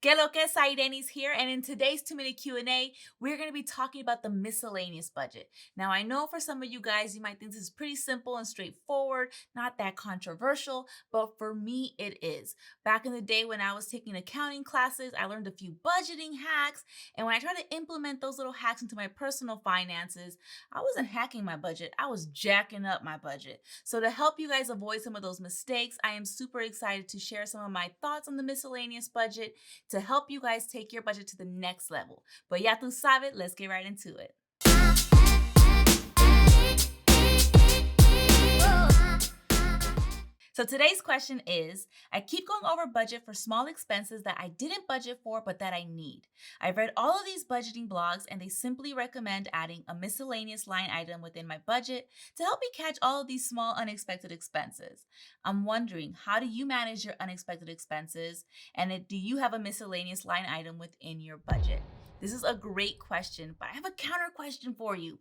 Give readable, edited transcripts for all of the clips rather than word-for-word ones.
Que lo que, Sahirenys here, and in today's 2-minute Q&A, we're going to be talking about the miscellaneous budget. Now, I know for some of you guys, you might think this is pretty simple and straightforward, not that controversial, but for me, it is. Back in the day when I was taking accounting classes, I learned a few budgeting hacks, and when I tried to implement those little hacks into my personal finances, I wasn't hacking my budget, I was jacking up my budget. So to help you guys avoid some of those mistakes, I am super excited to share some of my thoughts on the miscellaneous budget to help you guys take your budget to the next level. But ya tu sabes, let's get right into it. So today's question is, I keep going over budget for small expenses that I didn't budget for but that I need. I've read all of these budgeting blogs and they simply recommend adding a miscellaneous line item within my budget to help me catch all of these small unexpected expenses. I'm wondering, how do you manage your unexpected expenses, and do you have a miscellaneous line item within your budget? This is a great question, but I have a counter question for you.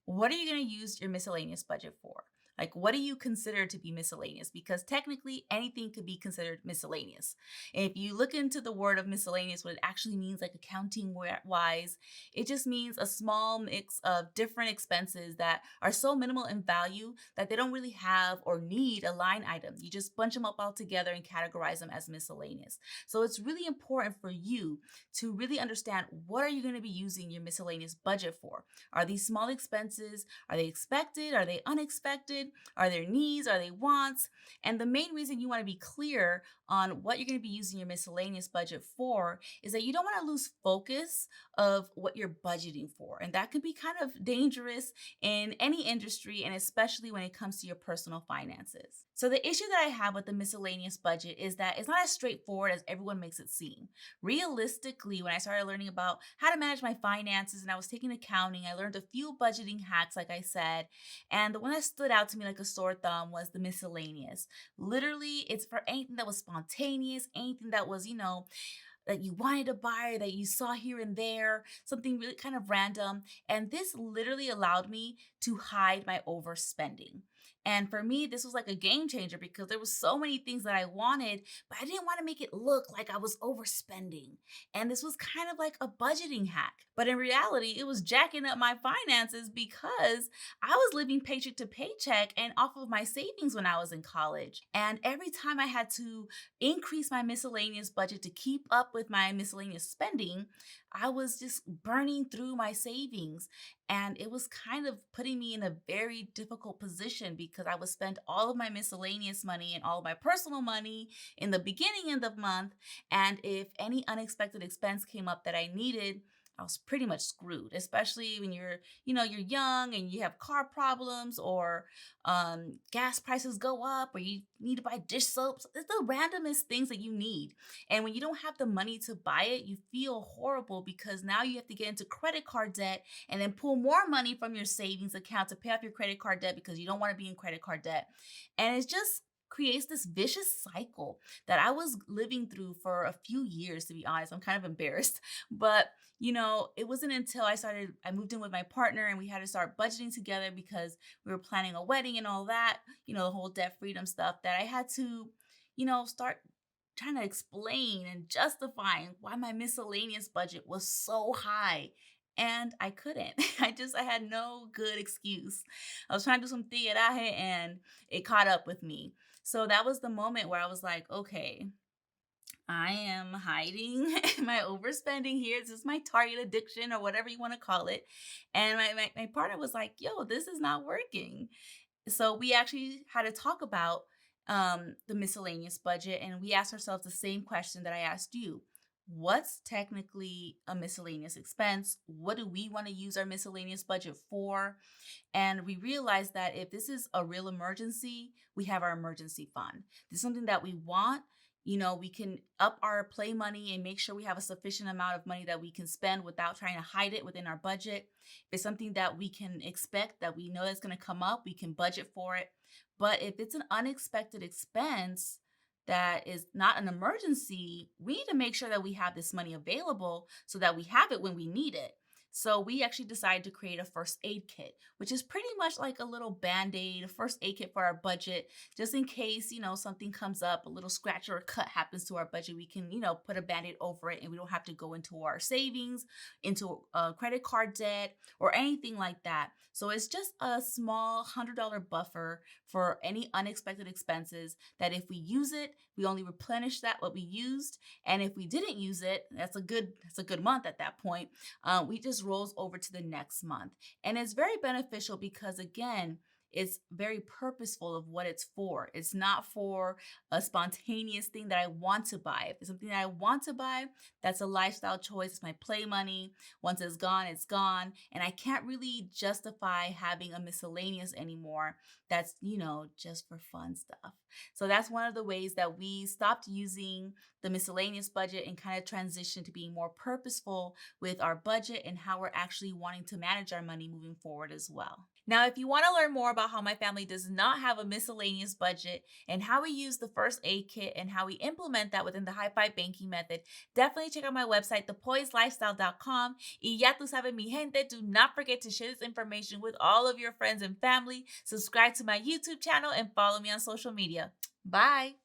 What are you going to use your miscellaneous budget for? Like, what do you consider to be miscellaneous? Because technically, anything could be considered miscellaneous. And if you look into the word of miscellaneous, what it actually means, like accounting wise, it just means a small mix of different expenses that are so minimal in value that they don't really have or need a line item. You just bunch them up all together and categorize them as miscellaneous. So it's really important for you to really understand, what are you going to be using your miscellaneous budget for? Are these small expenses? Are they expected? Are they unexpected? Are there needs? Are they wants? And the main reason you want to be clear on what you're going to be using your miscellaneous budget for is that you don't want to lose focus of what you're budgeting for. And that can be kind of dangerous in any industry, and especially when it comes to your personal finances. So the issue that I have with the miscellaneous budget is that it's not as straightforward as everyone makes it seem. Realistically, when I started learning about how to manage my finances and I was taking accounting, I learned a few budgeting hacks, like I said, and the one that stood out to me like a sore thumb was the miscellaneous. Literally, it's for anything that was spontaneous, anything that was, that you wanted to buy, that you saw here and there, something really kind of random. And this literally allowed me to hide my overspending. And for me, this was like a game changer because there was so many things that I wanted, but I didn't want to make it look like I was overspending. And this was kind of like a budgeting hack. But in reality, it was jacking up my finances because I was living paycheck to paycheck and off of my savings when I was in college. And every time I had to increase my miscellaneous budget to keep up with my miscellaneous spending, I was just burning through my savings. And it was kind of putting me in a very difficult position because I would spend all of my miscellaneous money and all of my personal money in the beginning of the month. And if any unexpected expense came up that I needed, I was pretty much screwed, especially when you're young and you have car problems, or gas prices go up, or you need to buy dish soaps. It's the randomest things that you need. And when you don't have the money to buy it, you feel horrible because now you have to get into credit card debt and then pull more money from your savings account to pay off your credit card debt because you don't want to be in credit card debt. And it just creates this vicious cycle that I was living through for a few years, to be honest. I'm kind of embarrassed. But, it wasn't until I moved in with my partner and we had to start budgeting together because we were planning a wedding and all that, the whole debt freedom stuff, that I had to, start trying to explain and justifying why my miscellaneous budget was so high. And I couldn't. I had no good excuse. I was trying to do some tigueraje and it caught up with me. So that was the moment where I was like, okay, I am hiding my overspending here. This is my target addiction, or whatever you want to call it. And my partner was like, yo, this is not working. So we actually had to talk about the miscellaneous budget, and we asked ourselves the same question that I asked you. What's technically a miscellaneous expense? What do we want to use our miscellaneous budget for? And we realized that if this is a real emergency, we have our emergency fund. This is something that we want. We can up our play money and make sure we have a sufficient amount of money that we can spend without trying to hide it within our budget. If it's something that we can expect, that we know that's going to come up, we can budget for it. But if it's an unexpected expense that is not an emergency, we need to make sure that we have this money available so that we have it when we need it. So we actually decided to create a first aid kit, which is pretty much like a little band-aid, a first aid kit for our budget, just in case, something comes up, a little scratch or a cut happens to our budget, we can, put a band-aid over it and we don't have to go into our savings, into credit card debt or anything like that. So it's just a small $100 buffer for any unexpected expenses that if we use it, we only replenish that what we used. And if we didn't use it, that's a good month at that point. We just rolls over to the next month. And it's very beneficial because again, it's very purposeful of what it's for. It's not for a spontaneous thing that I want to buy. If it's something that I want to buy, that's a lifestyle choice. It's my play money. Once it's gone, it's gone. And I can't really justify having a miscellaneous anymore. That's, just for fun stuff. So that's one of the ways that we stopped using the miscellaneous budget and kind of transitioned to being more purposeful with our budget and how we're actually wanting to manage our money moving forward as well. Now, if you want to learn more about how my family does not have a miscellaneous budget and how we use the first aid kit and how we implement that within the high five banking method, definitely check out my website, thepoisedlifestyle.com. Y ya tú sabes, mi gente, do not forget to share this information with all of your friends and family. Subscribe to my YouTube channel and follow me on social media. Bye.